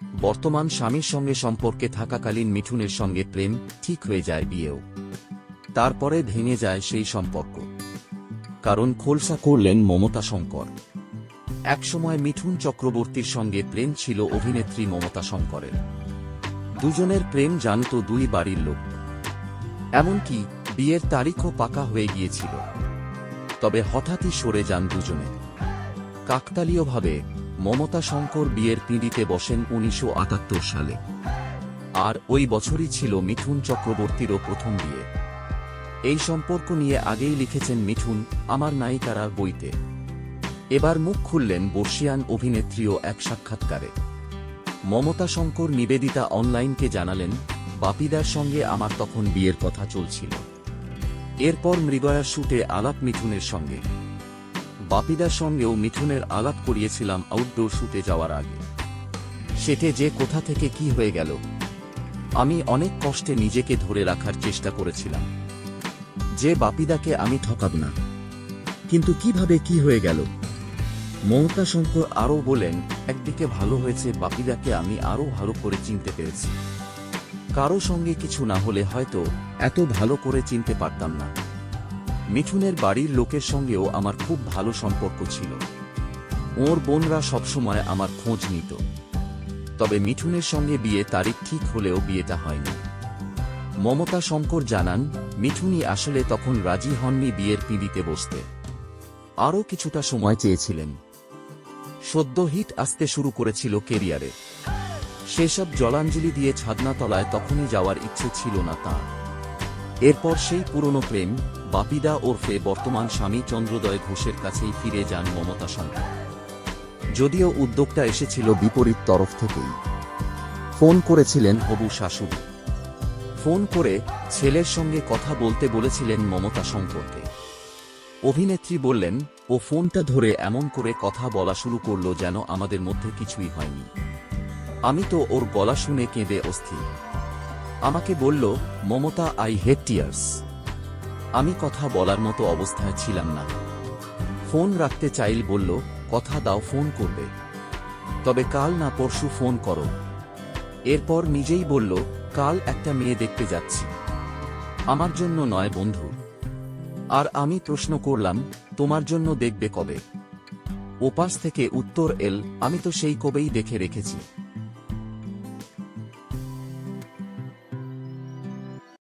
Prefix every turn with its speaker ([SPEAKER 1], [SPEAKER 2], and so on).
[SPEAKER 1] বর্তমান স্বামীর সঙ্গে সম্পর্কে থাকাকালীন মিঠুনের সঙ্গে প্রেম ঠিক হয়ে যায়, বিয়েও। তারপরে ভেঙে যায় সেই সম্পর্ক, কারণ খোলসা করলেন মমতা শঙ্কর। একসময় মিঠুন চক্রবর্তীর সঙ্গে প্রেম ছিল অভিনেত্রী মমতা শঙ্করের। দুজনের প্রেম জানত দুই বাড়ির লোক, এমনকি বিয়ের তারিখও পাকা হয়ে গিয়েছিল। তবে হঠাৎই সরে যান দুজনে। কাকতালীয়ভাবে মমতা শঙ্কর বিয়ের পিঁড়িতে বসেন 1978 সালে। আর ওই বছরই ছিল মিঠুন চক্রবর্তীরও প্রথম বিয়ে। এই সম্পর্ক নিয়ে আগেই লিখেছেন মিঠুন আমার নায়িকারা বইতে। এবার মুখ খুললেন বর্ষিয়ান অভিনেত্রীও এক সাক্ষাৎকারে। মমতা শঙ্কর নিবেদিতা অনলাইনকে জানালেন, বাপিদার সঙ্গে আমার তখন বিয়ের কথা চলছিল। এরপর মৃগয়ার শুটে আলাপ মিঠুনের সঙ্গে। বাপিদার সঙ্গেও মিঠুনের আলাপ করিয়েছিলাম আউটডোর শুটে যাওয়ার আগে। সেটে যে কোথা থেকে কি হয়ে গেল, আমি অনেক কষ্টে নিজেকে ধরে রাখার চেষ্টা করেছিলাম যে বাপিদাকে আমি ঠকাব না, কিন্তু কিভাবে কি হয়ে গেল। মমতা শঙ্কর আরও বলেন, একদিকে ভালো হয়েছে বাপিদাকে আমি আরও ভালো করে চিনতে পেরেছি। কারো সঙ্গে কিছু না হলে হয়তো এত ভালো করে চিনতে পারতাম না। মিঠুনের বাড়ির লোকের সঙ্গেও আমার খুব ভালো সম্পর্ক ছিল। ওর বোনরা সবসময় আমার খোঁজ নিত। তবে মিঠুনের সঙ্গে বিয়ে তারিখ ঠিক হলেও বিয়েটা হয়নি। মমতা শঙ্কর জানান, মিঠুনই আসলে তখন রাজি হননি বিয়ের পিঁড়িতে বসতে। আরও কিছুটা সময় চেয়েছিলেন। সদ্য হিট আসতে শুরু করেছিল কেরিয়ারে। সেসব জলাঞ্জলি দিয়ে ছাদনাতলায় তখনই যাওয়ার ইচ্ছে ছিল না তাঁর। এরপর সেই পুরনো প্রেম বাপিদা ওরফে বর্তমান স্বামী চন্দ্রোদয় ঘোষের কাছেই ফিরে যান মমতা শঙ্কর। যদিও উদ্যোগটা এসেছিল বিপরীত তরফ থেকেই। ফোন করেছিলেন হবু শাশুড়ি। ফোন করে ছেলের সঙ্গে কথা বলতে বলেছিলেন মমতা শঙ্করকে। অভিনেত্রী বললেন, ও ফোনটা ধরে এমন করে কথা বলা শুরু করল যেন আমাদের মধ্যে কিছুই হয়নি। আমি তো ওর গলা শুনে কেঁদে অস্থির। আমাকে বলল, মমতা আই হেট টিয়ার্স। আমি কথা বলার মতো অবস্থায় ছিলাম না। ফোন রাখতে চাইল বলল, কথা দাও ফোন করবে, তবে কাল না পরশু ফোন করো। এরপর নিজেই বলল, কাল একটা মেয়ে দেখতে যাচ্ছি, আমার জন্য নয় বন্ধু। আর আমি প্রশ্ন করলাম, তোমার জন্য দেখবে কবে? ওপাশ থেকে উত্তর এল, আমি তো সেই কবেই দেখে রেখেছি।